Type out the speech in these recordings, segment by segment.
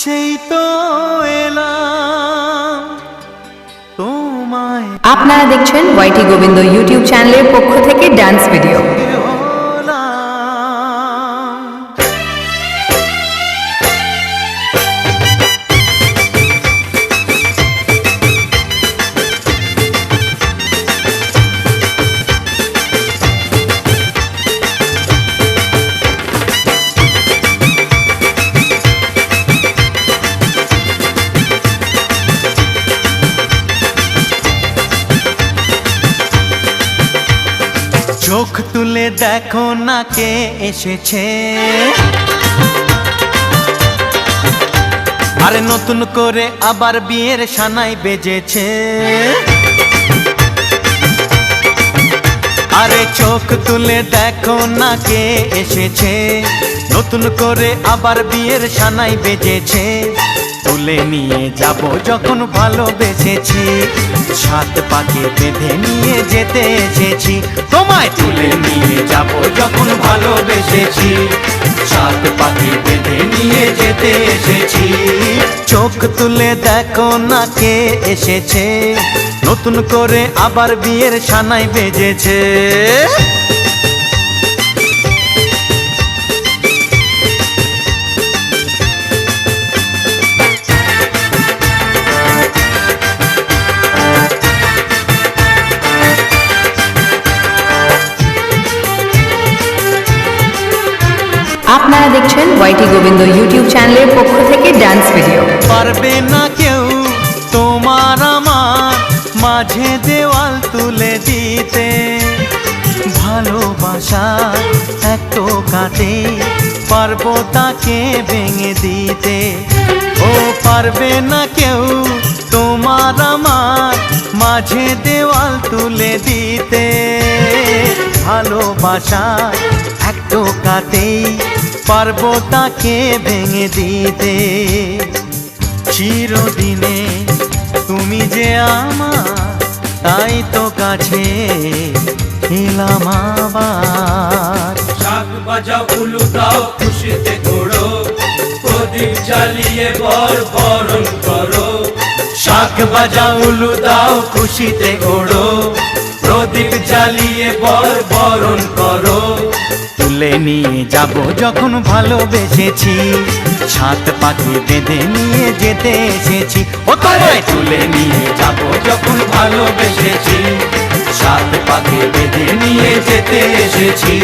সেই তো এলাম তোমায়। আপনারা দেখছেন ওয়াইটি গোবিন্দ ইউটিউব চ্যানেলের পক্ষ থেকে ডান্স ভিডিও। চোখ তুলে দেখো না কে এসেছে, আরে নতুন করে আবার বিয়ের সানাই বেজেছে। আরে চোখ তুলে দেখো না কে এসেছে, নতুন করে আবার বিয়ের সানাই বেজেছে। তুলে নিয়ে যাব যখন ভালোবেসেছি, সাত পাকে বেঁধে নিয়ে যেতে এসেছি। তোমায় তুলে নিয়ে যাব যখন ভালোবেসেছি, সাত পাকে বেঁধে নিয়ে যেতে এসেছি। চোখ তুলে দেখো না কে এসেছে, নতুন করে আবার বিয়ের সানাই বেজেছে। আপনারা দেখছেন ওয়াইটি গোবিন্দ ইউটিউব চ্যানেলের পক্ষ থেকে ডান্স ভিডিও। পারবে না কেউ তোমার আমার মাঝে দেওয়াল তুলে দিতে, ভালোবাসা এত কাটে পারবো তাকে ভেঙে দিতে। ও পারবে না কেউ তোমার আমার মাঝে দেওয়াল তুলে দিতে, ভালোবাসা একটু কাটেই পারবো তাকে ভেঙে দিতে। চিরদিনে তুমি যে আমার, তাই তো কাছে এলাম আবার। শাক বাজাও উলু দাও খুশিতে ঘোড়ো, প্রদীপ জ্বালিয়ে বরণ করো। শাক বাজাও উলু দাও খুশিতে ওড়ো, প্রদীপ জ্বালিয়ে বরণ করো। তুলে নিয়ে যাব যখন ভালোবেসেছি, সাত পাখি বেঁধে নিয়ে যেতে এসেছি। ও তোমায় তুলে নিয়ে যাব যখন ভালোবেসেছি, সাত পাখি বেঁধে নিয়ে যেতে এসেছি।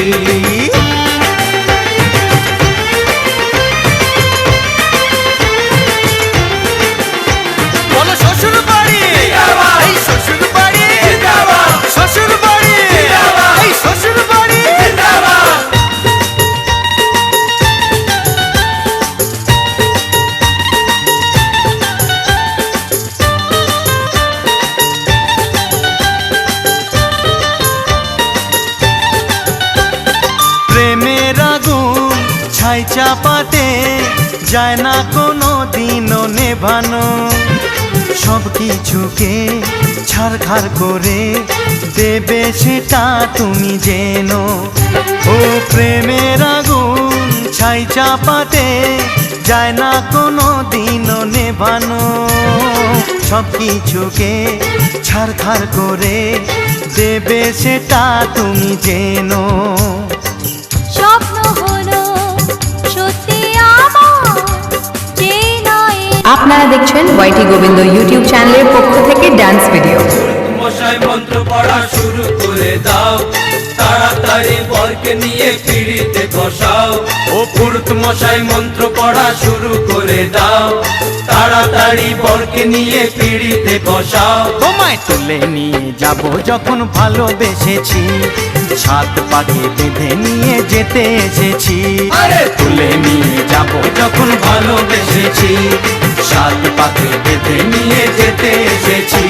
বলো শ্বশুর বাড়ি, এই শ্বশুর বাড়ি, শ্বশুর বাড়ি, এই শ্বশুর বাড়ি। প্রেমের আগুন ছাই চাপাতে যায় না কোনো দিনও নেভানো, সব কিছুকে ছাড়খাড় করে দেবে সেটা তুমি জেনো। ও প্রেমের আগুন ছাই চাপাতে যায় না কোনো দিনও নেভানো, সব কিছুকে ছাড়খাড় করে দেবে সেটা তুমি জেনো। স্বপ্ন হলো সত্যি আমার, যে নয়। আপনারা দেখছেন ওয়াইটি গোবিন্দ ইউটিউব চ্যানেলের পক্ষ থেকে ডান্স ভিডিও। মশাই মন্ত্র পড়া শুরু করে দাও, তাড়াতাড়ি বরকে নিয়ে পিড়িতে বসাও। ও পুরুত মশাই মন্ত্র পড়া শুরু করে দাও, তাড়াতাড়ি বরকে নিয়ে পিড়িতে বসাও। তোমায় তুলে নিয়ে যাব যখন ভালোবেসেছি, সাত পাকে বেঁধে নিয়ে যেতে এসেছি। আরে তুলে নিয়ে যাব যখন ভালোবেসেছি, সাত পাকে বেঁধে নিয়ে যেতে এসেছি।